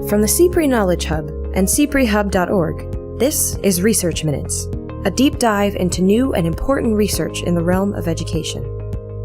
From the CPRE Knowledge Hub and cprehub.org, this is Research Minutes, a deep dive into new and important research in the realm of education.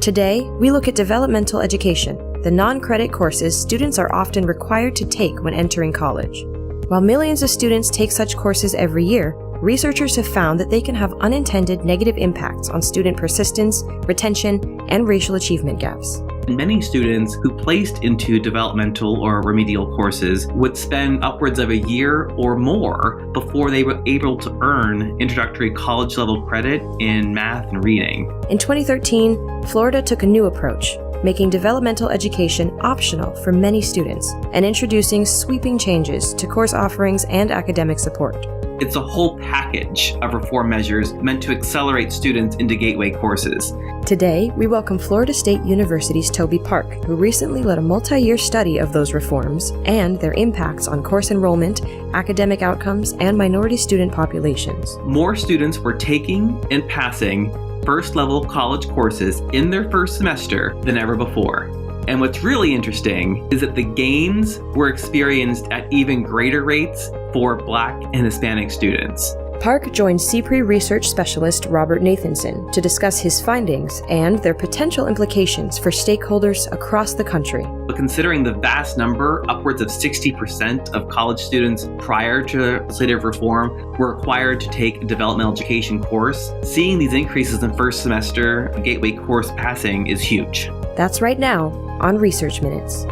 Today, we look at developmental education, the non-credit courses students are often required to take when entering college. While millions of students take such courses every year, researchers have found that they can have unintended negative impacts on student persistence, retention, and racial achievement gaps. Many students who placed into developmental or remedial courses would spend upwards of a year or more before they were able to earn introductory college-level credit in math and reading. In 2013, Florida took a new approach, making developmental education optional for many students and introducing sweeping changes to course offerings and academic support. It's a whole package of reform measures meant to accelerate students into gateway courses. Today, we welcome Florida State University's Toby Park, who recently led a multi-year study of those reforms and their impacts on course enrollment, academic outcomes, and minority student populations. More students were taking and passing first-level college courses in their first semester than ever before. And what's really interesting is that the gains were experienced at even greater rates for Black and Hispanic students. Park joined CPRE research specialist Robert Nathenson to discuss his findings and their potential implications for stakeholders across the country. But considering the vast number, upwards of 60% of college students prior to legislative reform were required to take a developmental education course, seeing these increases in first semester gateway course passing is huge. That's right now on Research Minutes.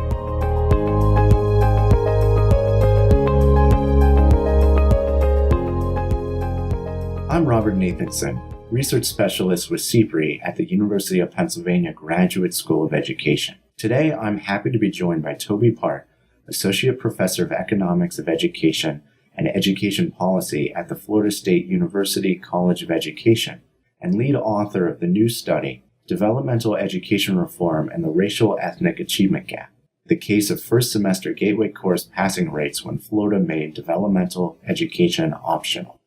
I'm Robert Nathenson, research specialist with CPRE at the University of Pennsylvania Graduate School of Education. Today, I'm happy to be joined by Toby Park, Associate Professor of Economics of Education and Education Policy at the Florida State University College of Education, and lead author of the new study, Developmental Education Reform and the Racial Ethnic Achievement Gap, the case of first semester gateway course passing rates when Florida made developmental education optional.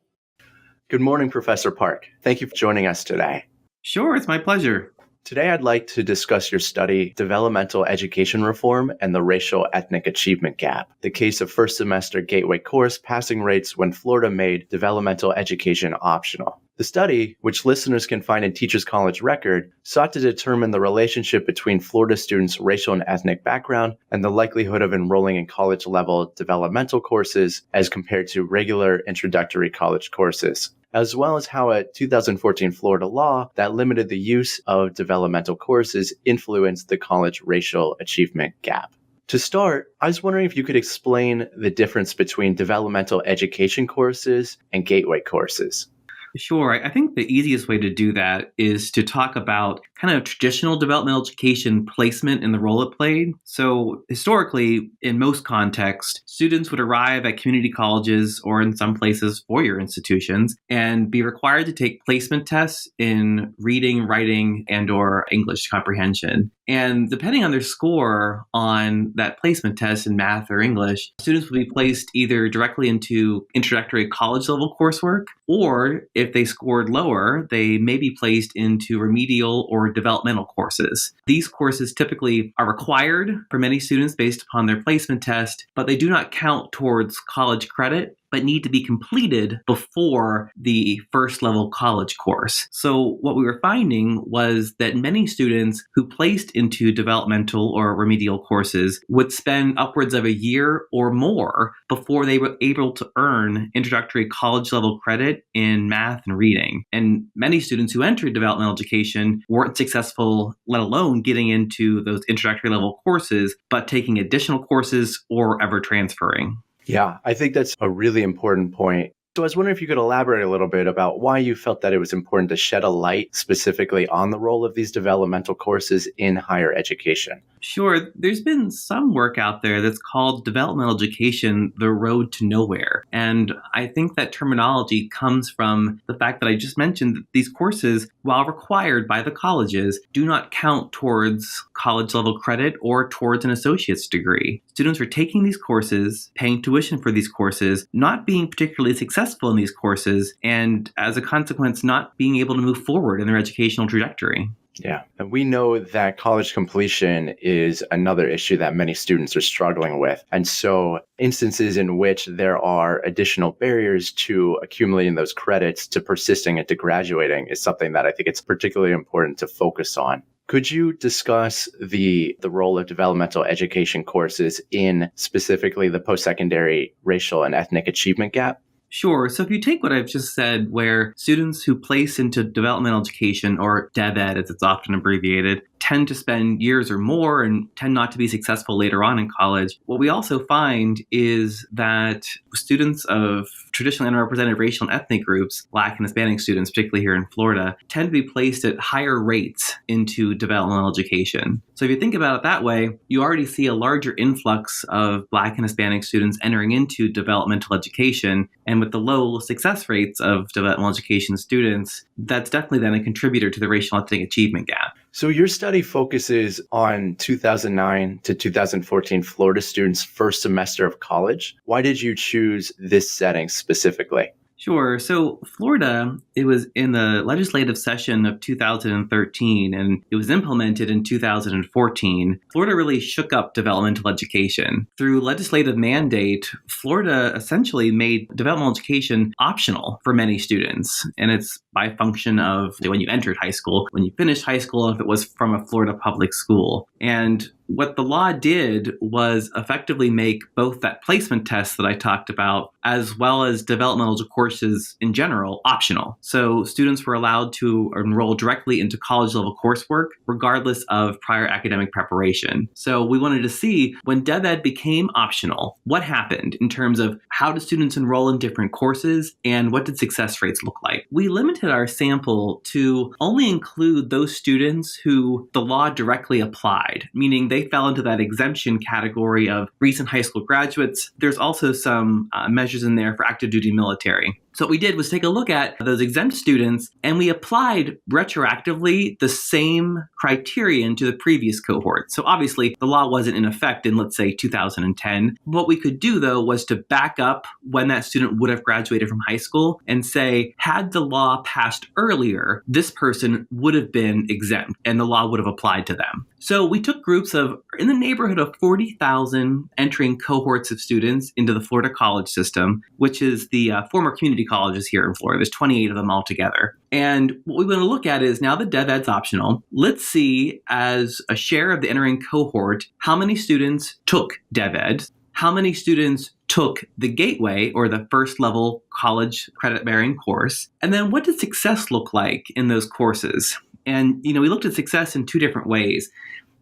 Good morning, Professor Park. Thank you for joining us today. Sure, it's my pleasure. Today, I'd like to discuss your study, Developmental Education Reform and the Racial Ethnic Achievement Gap, the case of first semester gateway course passing rates when Florida made developmental education optional. The study, which listeners can find in Teachers College Record, sought to determine the relationship between Florida students' racial and ethnic background and the likelihood of enrolling in college-level developmental courses as compared to regular introductory college courses, as well as how a 2014 Florida law that limited the use of developmental courses influenced the college racial achievement gap. To start, I was wondering if you could explain the difference between developmental education courses and gateway courses. Sure. I think the easiest way to do that is to talk about kind of traditional developmental education placement and the role it played. So historically, in most contexts, students would arrive at community colleges or in some places four-year institutions and be required to take placement tests in reading, writing, and or English comprehension. And depending on their score on that placement test in math or English, students will be placed either directly into introductory college-level coursework, or if they scored lower, they may be placed into remedial or developmental courses. These courses typically are required for many students based upon their placement test, but they do not count towards college credit, but need to be completed before the first level college course. So what we were finding was that many students who placed into developmental or remedial courses would spend upwards of a year or more before they were able to earn introductory college level credit in math and reading. And many students who entered developmental education weren't successful, let alone getting into those introductory level courses, but taking additional courses or ever transferring. Yeah, I think that's a really important point. So I was wondering if you could elaborate a little bit about why you felt that it was important to shed a light specifically on the role of these developmental courses in higher education. Sure. There's been some work out there that's called Developmental Education, the Road to Nowhere. And I think that terminology comes from the fact that I just mentioned that these courses, while required by the colleges, do not count towards college level credit or towards an associate's degree. Students are taking these courses, paying tuition for these courses, not being particularly successful in these courses, and as a consequence, not being able to move forward in their educational trajectory. Yeah. And we know that college completion is another issue that many students are struggling with. And so instances in which there are additional barriers to accumulating those credits to persisting and to graduating is something that I think it's particularly important to focus on. Could you discuss the role of developmental education courses in specifically the post-secondary racial and ethnic achievement gap? Sure. So if you take what I've just said, where students who place into developmental education, or DevEd as it's often abbreviated, tend to spend years or more and tend not to be successful later on in college, what we also find is that students of traditionally underrepresented racial and ethnic groups, Black and Hispanic students, particularly here in Florida, tend to be placed at higher rates into developmental education. So if you think about it that way, you already see a larger influx of Black and Hispanic students entering into developmental education. And with the low success rates of developmental education students, that's definitely then a contributor to the racial and ethnic achievement gap. So your study focuses on 2009 to 2014 Florida students' first semester of college. Why did you choose this setting specifically? Sure. So Florida, it was in the legislative session of 2013, and it was implemented in 2014. Florida really shook up developmental education. Through legislative mandate, Florida essentially made developmental education optional for many students. And it's by function of when you entered high school, when you finished high school, if it was from a Florida public school. And what the law did was effectively make both that placement test that I talked about, as well as developmental courses in general, optional. So students were allowed to enroll directly into college level coursework, regardless of prior academic preparation. So we wanted to see, when DevEd became optional, what happened in terms of how do students enroll in different courses and what did success rates look like. We limited our sample to only include those students who the law directly applied, meaning they fell into that exemption category of recent high school graduates. There's also some measures in there for active duty military. So what we did was take a look at those exempt students, and we applied retroactively the same criterion to the previous cohort. So obviously the law wasn't in effect in, let's say, 2010. What we could do, though, was to back up when that student would have graduated from high school and say, had the law passed earlier, this person would have been exempt and the law would have applied to them. So we took groups of in the neighborhood of 40,000 entering cohorts of students into the Florida college system, which is the former community colleges here in Florida. There's 28 of them altogether. And what we want to look at is, now that DevEd's optional, let's see, as a share of the entering cohort, how many students took DevEd, how many students took the gateway or the first level college credit bearing course, and then what did success look like in those courses? And, we looked at success in two different ways.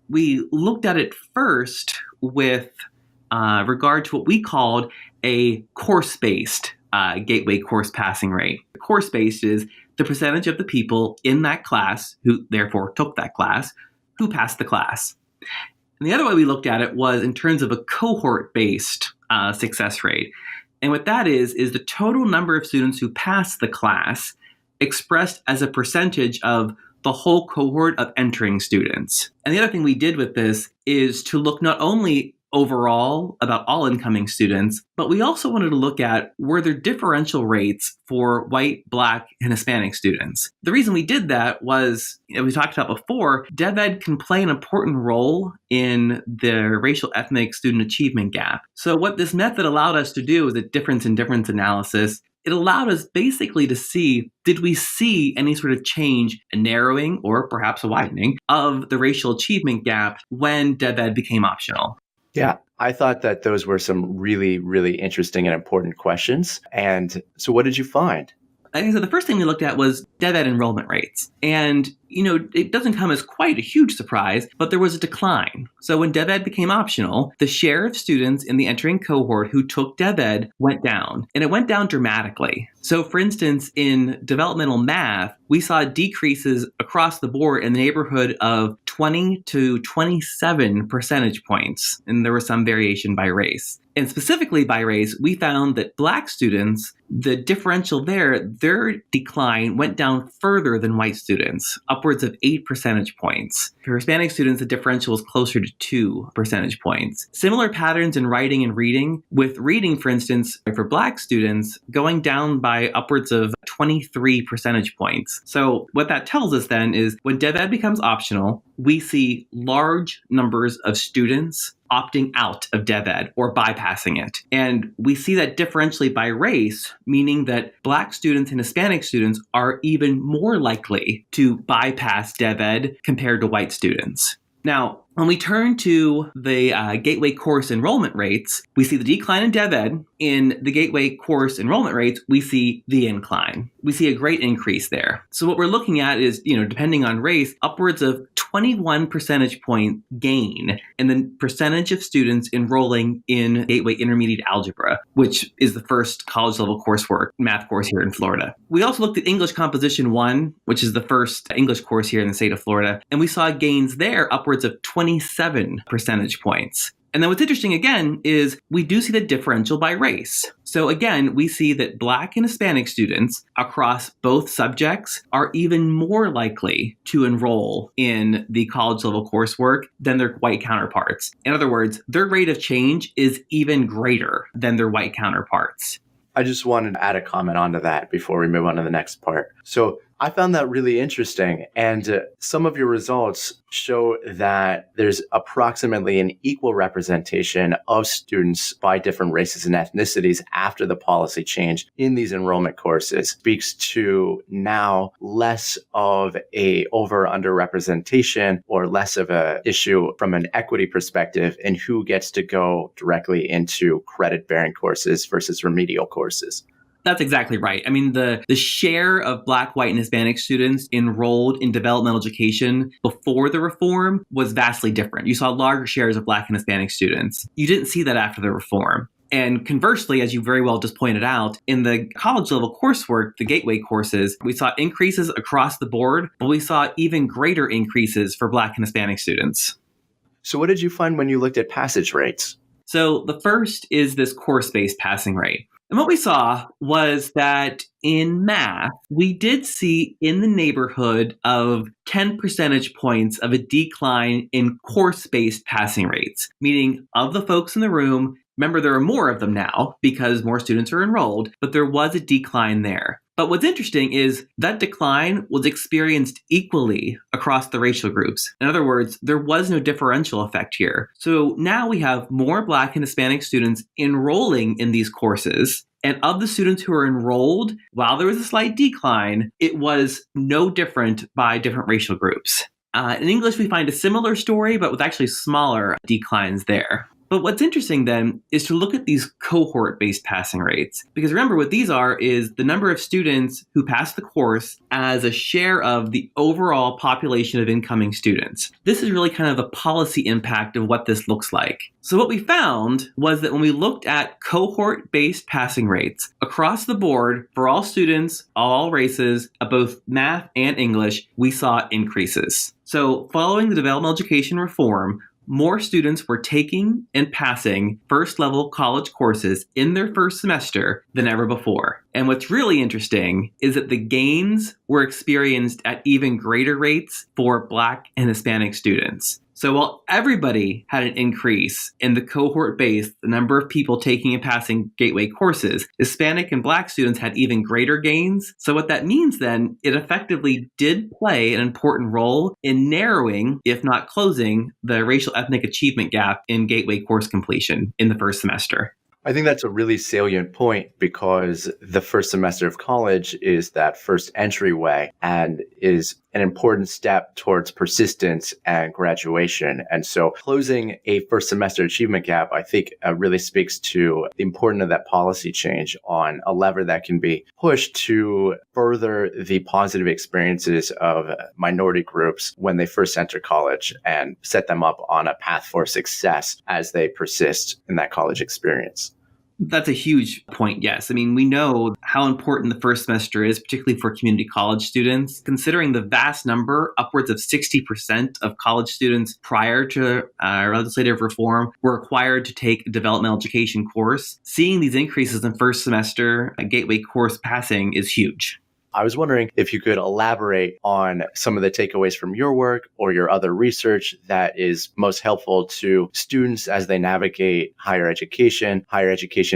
We looked at it first with regard to what we called a course-based gateway course passing rate. Course-based is the percentage of the people in that class who therefore took that class who passed the class. And the other way we looked at it was in terms of a cohort-based success rate. And what that is the total number of students who passed the class expressed as a percentage of the whole cohort of entering students. And the other thing we did with this is to look not only overall about all incoming students, but we also wanted to look at, were there differential rates for white, Black, and Hispanic students? The reason we did that was, we talked about before, DevEd can play an important role in the racial ethnic student achievement gap. So what this method allowed us to do is a difference in difference analysis. It allowed us basically to see, did we see any sort of change, a narrowing or perhaps a widening of the racial achievement gap when DevEd became optional? Yeah, I thought that those were some really, really interesting and important questions. And so what did you find? Like I said, the first thing we looked at was DevEd enrollment rates. And, it doesn't come as quite a huge surprise, but there was a decline. So when DevEd became optional, the share of students in the entering cohort who took DevEd went down, and it went down dramatically. So for instance, in developmental math, we saw decreases across the board in the neighborhood of 20 to 27 percentage points, and there was some variation by race. And specifically by race, we found that Black students, the differential there, their decline went down further than white students, upwards of 8 percentage points. For Hispanic students, the differential was closer to 2 percentage points. Similar patterns in writing and reading, with reading, for instance, for Black students, going down by by upwards of 23 percentage points. So what that tells us then is when DevEd becomes optional, we see large numbers of students opting out of DevEd or bypassing it. And we see that differentially by race, meaning that Black students and Hispanic students are even more likely to bypass DevEd compared to white students. Now, when we turn to the Gateway course enrollment rates, we see the decline in DevEd. In the Gateway course enrollment rates, we see the incline. We see a great increase there. So what we're looking at is, depending on race, upwards of 21 percentage point gain in the percentage of students enrolling in Gateway Intermediate Algebra, which is the first college level coursework math course here in Florida. We also looked at English Composition 1, which is the first English course here in the state of Florida, and we saw gains there upwards of 27 percentage points. And then what's interesting again is we do see the differential by race. So again, we see that Black and Hispanic students across both subjects are even more likely to enroll in the college level coursework than their white counterparts. In other words, their rate of change is even greater than their white counterparts. I just wanted to add a comment onto that before we move on to the next part. So I found that really interesting. And some of your results show that there's approximately an equal representation of students by different races and ethnicities after the policy change in these enrollment courses. Speaks to now less of a over under representation or less of a issue from an equity perspective in who gets to go directly into credit bearing courses versus remedial courses. That's exactly right. I mean, the share of Black, white, and Hispanic students enrolled in developmental education before the reform was vastly different. You saw larger shares of Black and Hispanic students. You didn't see that after the reform. And conversely, as you very well just pointed out, in the college level coursework, the Gateway courses, we saw increases across the board, but we saw even greater increases for Black and Hispanic students. So what did you find when you looked at passage rates? So the first is this course-based passing rate. And what we saw was that in math, we did see in the neighborhood of 10 percentage points of a decline in course-based passing rates, meaning of the folks in the room, remember there are more of them now because more students are enrolled, but there was a decline there. But what's interesting is that decline was experienced equally across the racial groups. In other words, there was no differential effect here. So now we have more Black and Hispanic students enrolling in these courses. And of the students who are enrolled, while there was a slight decline, it was no different by different racial groups. In English, we find a similar story, but with actually smaller declines there. But what's interesting then is to look at these cohort-based passing rates. Because remember, what these are is the number of students who pass the course as a share of the overall population of incoming students. This is really kind of the policy impact of what this looks like. So what we found was that when we looked at cohort-based passing rates across the board for all students, all races, both math and English, we saw increases. So following the developmental education reform, more students were taking and passing first-level college courses in their first semester than ever before. And what's really interesting is that the gains were experienced at even greater rates for Black and Hispanic students. So while everybody had an increase in the cohort base, the number of people taking and passing Gateway courses, Hispanic and Black students had even greater gains. So what that means then, it effectively did play an important role in narrowing, if not closing, the racial ethnic achievement gap in Gateway course completion in the first semester. I think that's a really salient point because the first semester of college is that first entryway and is an important step towards persistence and graduation. And so closing a first semester achievement gap, I think really speaks to the importance of that policy change on a lever that can be pushed to further the positive experiences of minority groups when they first enter college and set them up on a path for success as they persist in that college experience. That's a huge point, yes. I mean, we know how important the first semester is, particularly for community college students. Considering the vast number, upwards of 60% of college students prior to legislative reform were required to take a developmental education course, seeing these increases in first semester Gateway course passing is huge. I was wondering if you could elaborate on some of the takeaways from your work or your other research that is most helpful to students as they navigate higher education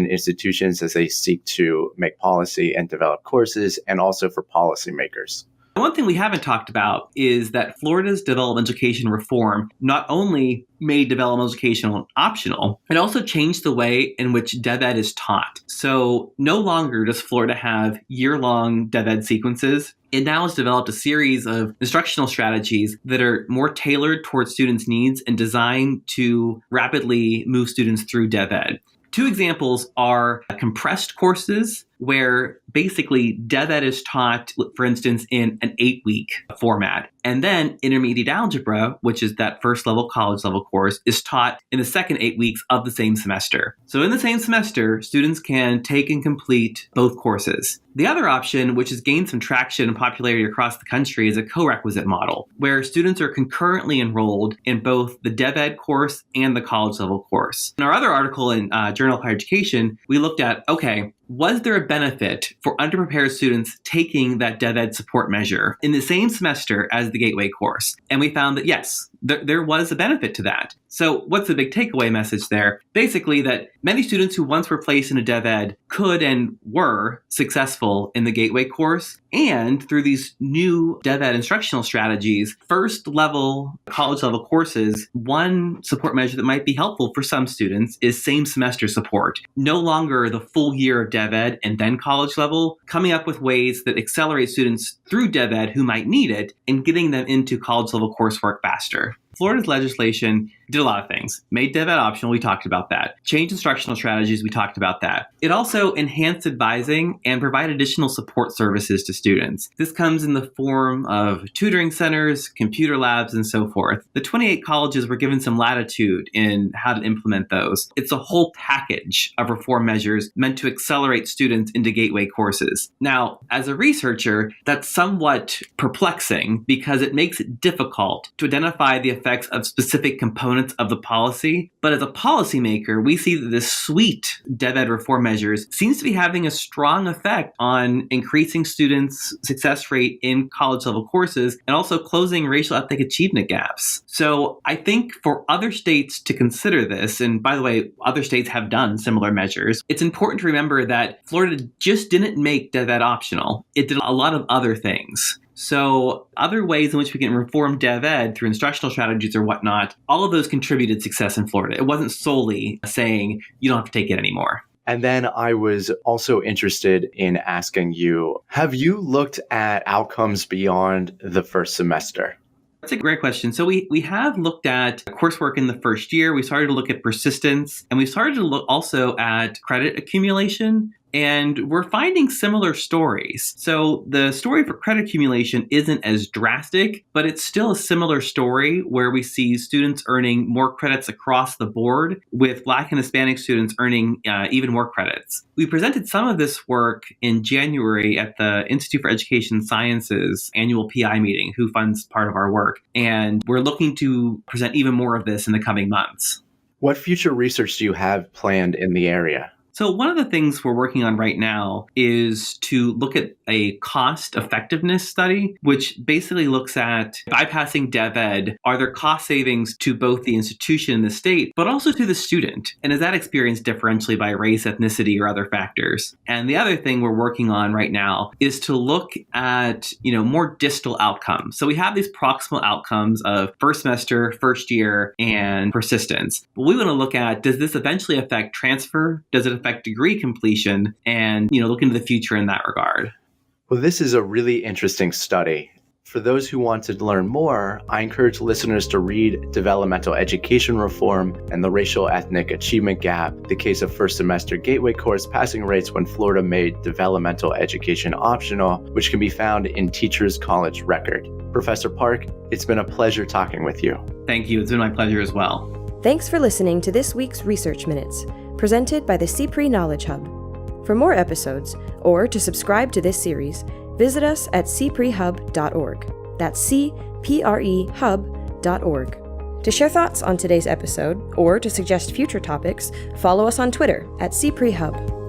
institutions as they seek to make policy and develop courses, and also for policymakers. One thing we haven't talked about is that Florida's developmental education reform not only made developmental education optional, it also changed the way in which DevEd is taught. So no longer does Florida have year-long DevEd sequences. It now has developed a series of instructional strategies that are more tailored towards students' needs and designed to rapidly move students through DevEd. Two examples are compressed courses, where basically DevEd is taught, for instance, in an 8-week format. And then intermediate algebra, which is that first level college level course, is taught in the second 8 weeks of the same semester. So in the same semester, students can take and complete both courses. The other option, which has gained some traction and popularity across the country, is a co-requisite model, where students are concurrently enrolled in both the DevEd course and the college level course. In our other article in Journal of Higher Education, we looked at, okay, was there a benefit for underprepared students taking that DevEd support measure in the same semester as the Gateway course? And we found that yes, there was a benefit to that. So what's the big takeaway message there? Basically that many students who once were placed in a DevEd could and were successful in the Gateway course. And through these new DevEd instructional strategies, first level, college level courses, one support measure that might be helpful for some students is same semester support. No longer the full year of DevEd and then college level, coming up with ways that accelerate students through DevEd who might need it and getting them into college level coursework faster. Florida's legislation did a lot of things. Made DevEd optional, we talked about that. Changed instructional strategies, we talked about that. It also enhanced advising and provided additional support services to students. This comes in the form of tutoring centers, computer labs, and so forth. The 28 colleges were given some latitude in how to implement those. It's a whole package of reform measures meant to accelerate students into Gateway courses. Now, as a researcher, that's somewhat perplexing because it makes it difficult to identify the effects of specific components of the policy. But as a policymaker, we see that this suite DevEd reform measures seems to be having a strong effect on increasing students' success rate in college level courses and also closing racial ethnic achievement gaps. So I think for other states to consider this, and by the way, other states have done similar measures, it's important to remember that Florida just didn't make DevEd optional. It did a lot of other things. So other ways in which we can reform DevEd through instructional strategies or whatnot, all of those contributed success in Florida. It wasn't solely saying you don't have to take it anymore. And then I was also interested in asking you, have you looked at outcomes beyond the first semester? That's a great question. So we have looked at coursework in the first year. We started to look at persistence, and we started to look also at credit accumulation. And we're finding similar stories. So the story for credit accumulation isn't as drastic, but it's still a similar story where we see students earning more credits across the board, with Black and Hispanic students earning even more credits. We presented some of this work in January at the Institute for Education Sciences annual PI meeting, who funds part of our work. And we're looking to present even more of this in the coming months. What future research do you have planned in the area? So one of the things we're working on right now is to look at a cost effectiveness study, which basically looks at bypassing DevEd. Are there cost savings to both the institution and the state, but also to the student? And is that experienced differentially by race, ethnicity, or other factors? And the other thing we're working on right now is to look at, more distal outcomes. So we have these proximal outcomes of first semester, first year, and persistence. But we want to look at, does this eventually affect transfer? Does it affect degree completion? And, look into the future in that regard. Well, this is a really interesting study. For those who want to learn more, I encourage listeners to read Developmental Education Reform and the Racial Ethnic Achievement Gap, the case of first semester Gateway course passing rates when Florida made developmental education optional, which can be found in Teachers College Record. Professor Park, it's been a pleasure talking with you. Thank you. It's been my pleasure as well. Thanks for listening to this week's Research Minutes, presented by the CPRE Knowledge Hub. For more episodes, or to subscribe to this series, visit us at cprehub.org. That's cprehub.org. To share thoughts on today's episode, or to suggest future topics, follow us on Twitter at cprehub.